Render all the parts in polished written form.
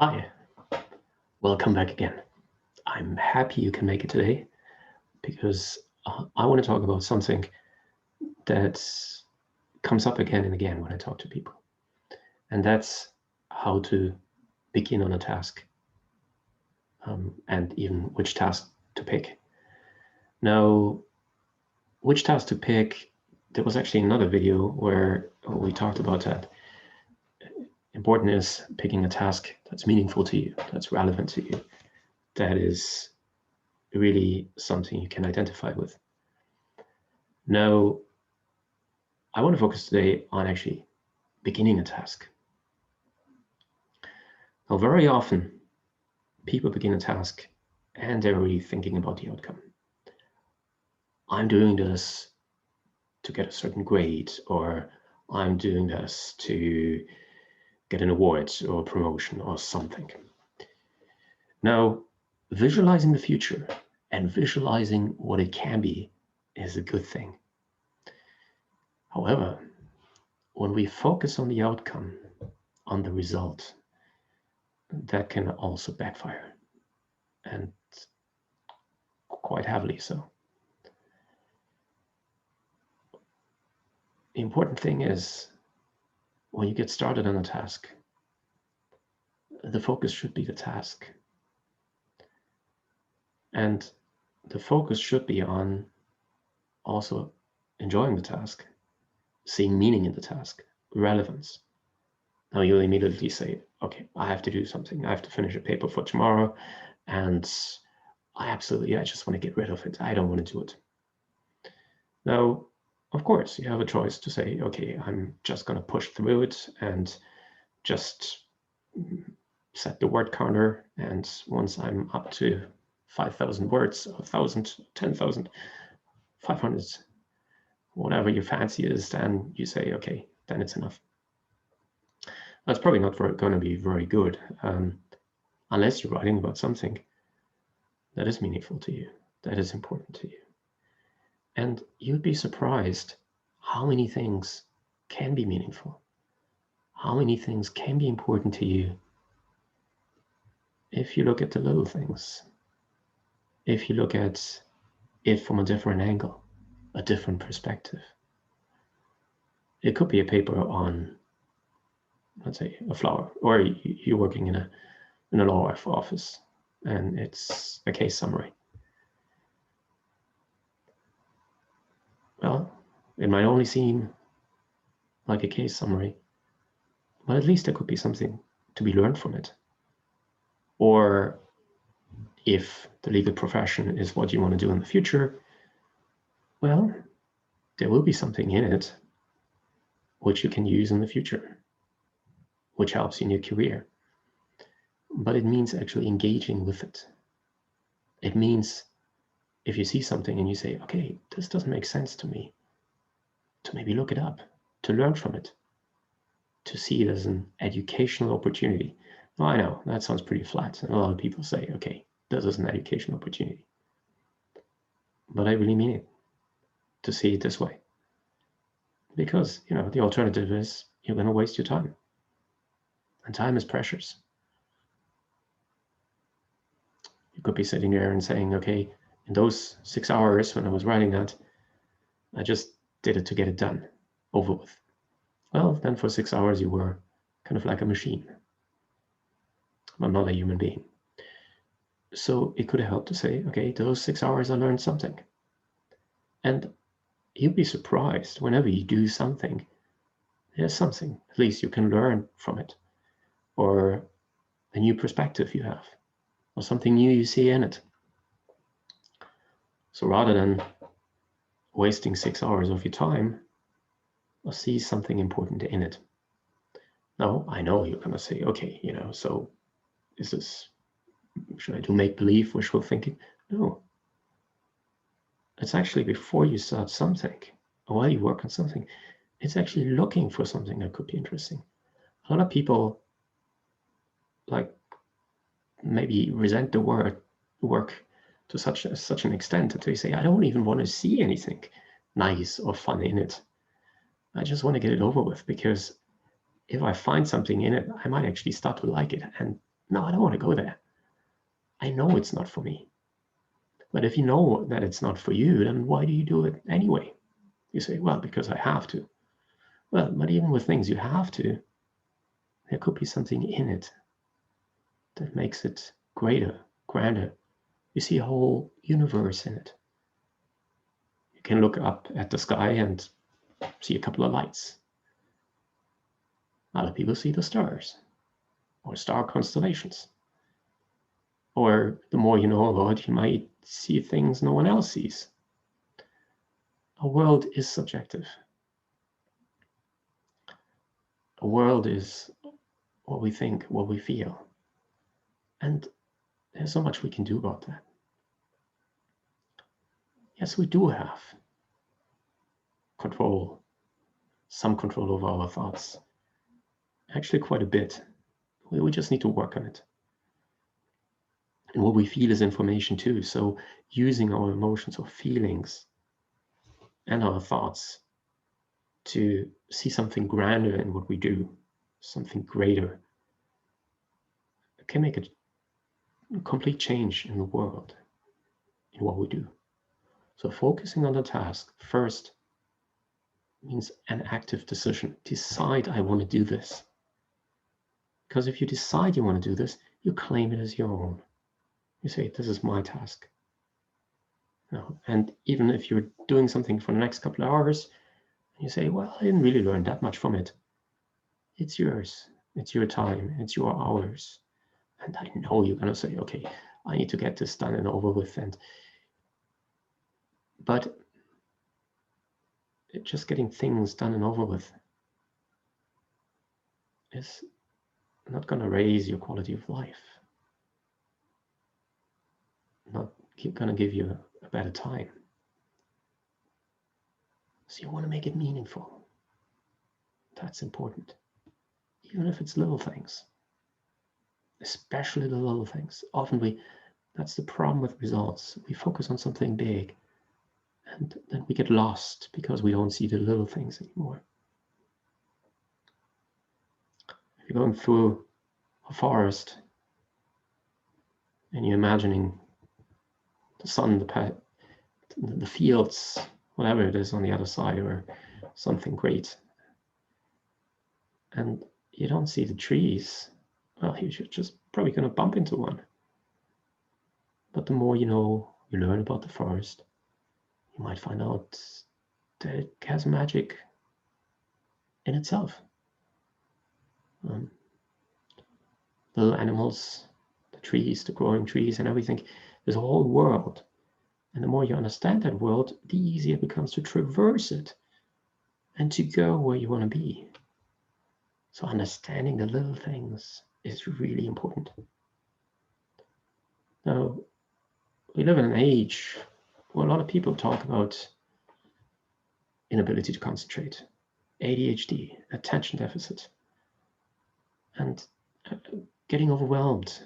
Hi, welcome back again. I'm happy you can make it today because I want to talk about something that comes up again and again when I talk to people, and that's how to begin on a task and even which task to pick. Now, which task to pick, there was actually another video where we talked about that. Important is picking a task that's meaningful to you, that's relevant to you, that is really something you can identify with. Now, I want to focus today on actually beginning a task. Now, very often, people begin a task and they're really thinking about the outcome. I'm doing this to get a certain grade, or I'm doing this to get an award or a promotion or something. Now, visualizing the future and visualizing what it can be is a good thing. However, when we focus on the outcome, on the result, that can also backfire, and quite heavily so. The important thing is, when you get started on a task, the focus should be the task. And the focus should be on also enjoying the task, seeing meaning in the task, relevance. Now you'll immediately say, okay, I have to do something. I have to finish a paper for tomorrow, and I just want to get rid of it. I don't want to do it. Now, of course, you have a choice to say, okay, I'm just going to push through it and just set the word counter. And once I'm up to 5,000 words, 1,000, 10,000, 500, whatever your fancy is, then you say, okay, then it's enough. That's probably not going to be very good unless you're writing about something that is meaningful to you, that is important to you. And you'd be surprised how many things can be meaningful, how many things can be important to you if you look at the little things, if you look at it from a different angle, a different perspective. It could be a paper on, let's say, a flower, or you're working in a law office and it's a case summary. Well, it might only seem like a case summary, but at least there could be something to be learned from it. Or if the legal profession is what you want to do in the future, well, there will be something in it which you can use in the future, which helps you in your career. But it means actually engaging with it. It means if you see something and you say, okay, this doesn't make sense to me, to maybe look it up, to learn from it, to see it as an educational opportunity. Well, I know that sounds pretty flat, and a lot of people say, okay, this is an educational opportunity. But I really mean it, to see it this way. Because, the alternative is you're going to waste your time. And time is precious. You could be sitting there and saying, okay, in those 6 hours when I was writing that, I just did it to get it done, over with. Well, then for 6 hours you were kind of like a machine, but not a human being. So it could help to say, okay, those 6 hours I learned something. And you'll be surprised whenever you do something, there's something, at least you can learn from it, or a new perspective you have, or something new you see in it. So rather than wasting 6 hours of your time, or see something important in it. Now, I know you're gonna say, okay, so should I do make-believe, wishful thinking? No. It's actually before you start something, or while you work on something, it's actually looking for something that could be interesting. A lot of people maybe resent the word work to such an extent that they say, I don't even want to see anything nice or fun in it. I just want to get it over with, because if I find something in it, I might actually start to like it, and no, I don't want to go there. I know it's not for me. But if you know that it's not for you, then why do you do it anyway? You say, well, because I have to. Well, but even with things you have to, there could be something in it that makes it greater, grander. You see a whole universe in it. You can look up at the sky and see a couple of lights. Other people see the stars or star constellations. Or the more you know about it, you might see things no one else sees. A world is subjective. A world is what we think, what we feel. And there's so much we can do about that. Yes, we do have control, some control over our thoughts. Actually, quite a bit. We just need to work on it. And what we feel is information too. So using our emotions or feelings and our thoughts to see something grander in what we do, something greater, it can make a complete change in the world, in what we do. So focusing on the task first means an active decision. Decide I want to do this. Because if you decide you want to do this, you claim it as your own. You say, this is my task. And even if you're doing something for the next couple of hours, you say, well, I didn't really learn that much from it. It's yours. It's your time. It's your hours. And I know you're going to say, okay, I need to get this done and over with. But just getting things done and over with is not going to raise your quality of life. Not going to give you a better time. So you want to make it meaningful. That's important. Even if it's little things. Especially the little things. Often that's the problem with results. We focus on something big and then we get lost because we don't see the little things anymore. If you're going through a forest and you're imagining the sun, the fields, whatever it is on the other side, or something great, and you don't see the trees, well, you're just probably going to bump into one. But the more you know, you learn about the forest, you might find out that it has magic in itself. Little animals, the trees, the growing trees and everything, there's a whole world. And the more you understand that world, the easier it becomes to traverse it and to go where you want to be. So understanding the little things is really important. Now, we live in an age where a lot of people talk about inability to concentrate, ADHD, attention deficit, and getting overwhelmed.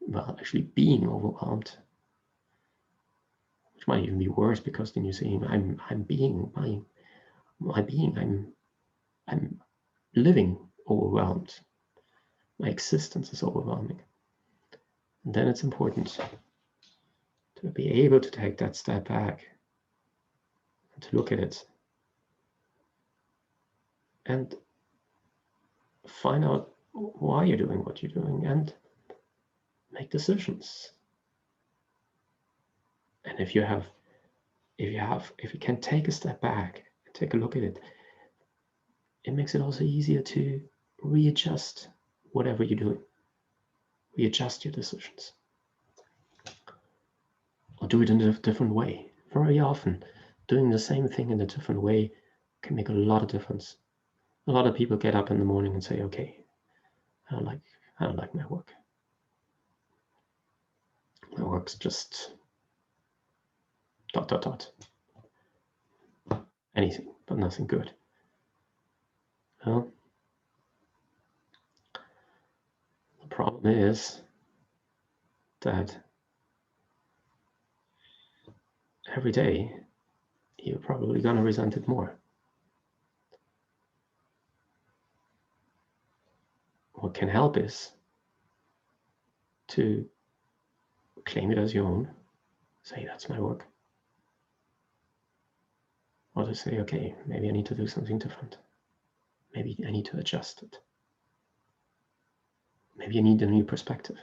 Well, actually being overwhelmed, which might even be worse, because then you're saying I'm living overwhelmed. My existence is overwhelming. And then it's important to be able to take that step back and to look at it and find out why you're doing what you're doing and make decisions. And if you can take a step back and take a look at it, it makes it also easier to readjust whatever you're doing. Readjust your decisions. Or do it in a different way. Very often, doing the same thing in a different way can make a lot of difference. A lot of people get up in the morning and say, okay, I don't like my work. My work's just ... anything, but nothing good. Well, the problem is that every day you're probably going to resent it more. What can help is to claim it as your own, say that's my work, or to say, okay, maybe I need to do something different. Maybe I need to adjust it. Maybe I need a new perspective.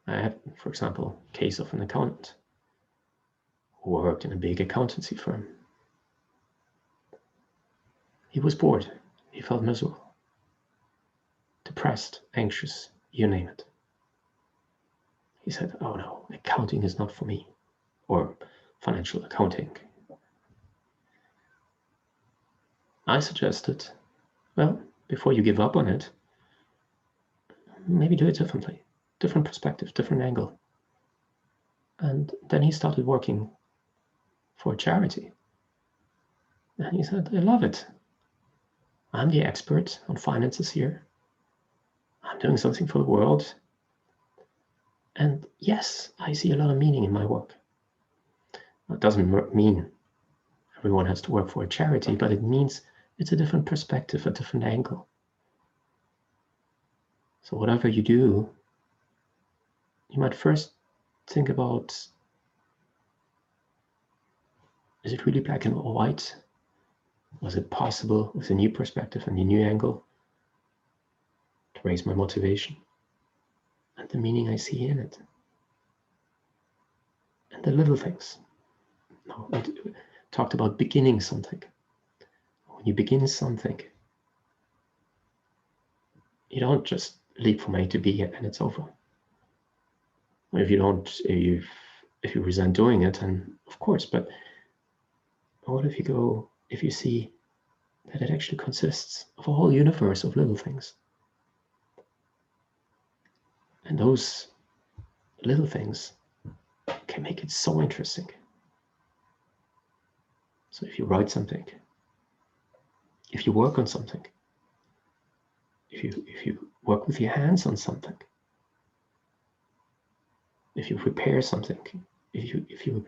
I have, for example, a case of an accountant who worked in a big accountancy firm. He was bored. He felt miserable, depressed, anxious, you name it. He said, oh no, accounting is not for me, or financial accounting. I suggested, well, before you give up on it, maybe do it differently, different perspective, different angle. And then he started working for a charity. And he said, I love it. I'm the expert on finances here. I'm doing something for the world. And yes, I see a lot of meaning in my work. It doesn't mean everyone has to work for a charity, but it means it's a different perspective, a different angle. So whatever you do, you might first think about, is it really black and white? Was it possible with a new perspective and a new angle to raise my motivation and the meaning I see in it? And the little things. No, we talked about beginning something. When you begin something, you don't just leap from A to B and it's over. If you resent doing it, and of course, but what if you see that it actually consists of a whole universe of little things? And those little things can make it so interesting. So if you write something, if you work on something, if you work with your hands on something, if you prepare something, if you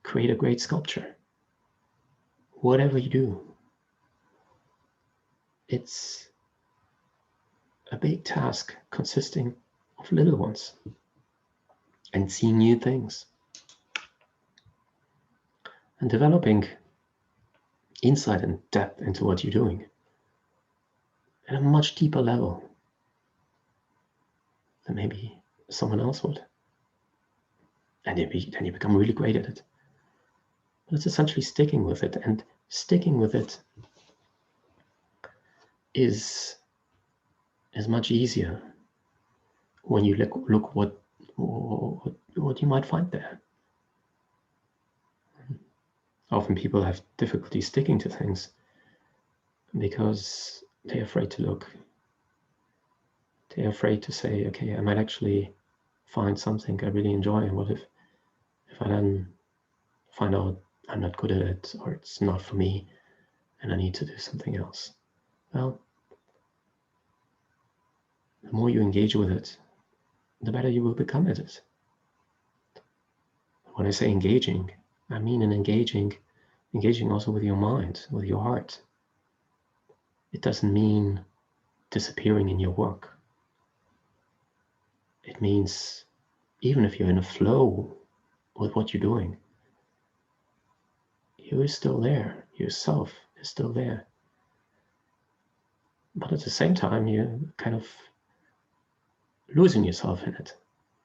create a great sculpture, whatever you do, it's a big task consisting of little ones and seeing new things and developing insight and depth into what you're doing at a much deeper level than maybe someone else would. And then you become really great at it. But it's essentially sticking with it, and sticking with it is much easier when you look what you might find there. Often people have difficulty sticking to things because they're afraid to look. They're afraid to say, okay, I might actually find something I really enjoy, and what if I then find out I'm not good at it, or it's not for me and I need to do something else? Well, the more you engage with it, the better you will become at it. When I say engaging, I mean engaging also with your mind, with your heart. It doesn't mean disappearing in your work. It means even if you're in a flow with what you're doing, you are still there. Yourself is still there. But at the same time, you're kind of losing yourself in it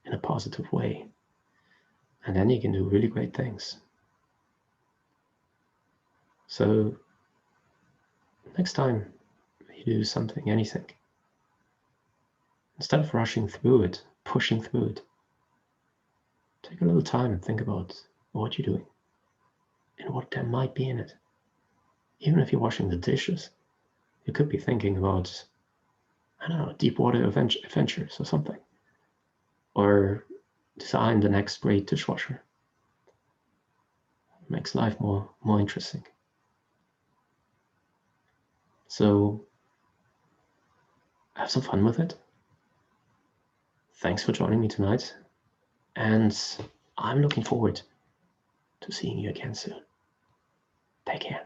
in a positive way. And then you can do really great things. So next time you do something, anything, instead of rushing through it, pushing through it, take a little time and think about what you're doing and what there might be in it. Even if you're washing the dishes, you could be thinking about, I don't know, deep water adventures or something. Or design the next great dishwasher. It makes life more interesting. So have some fun with it. Thanks for joining me tonight. And I'm looking forward to seeing you again soon. Take care.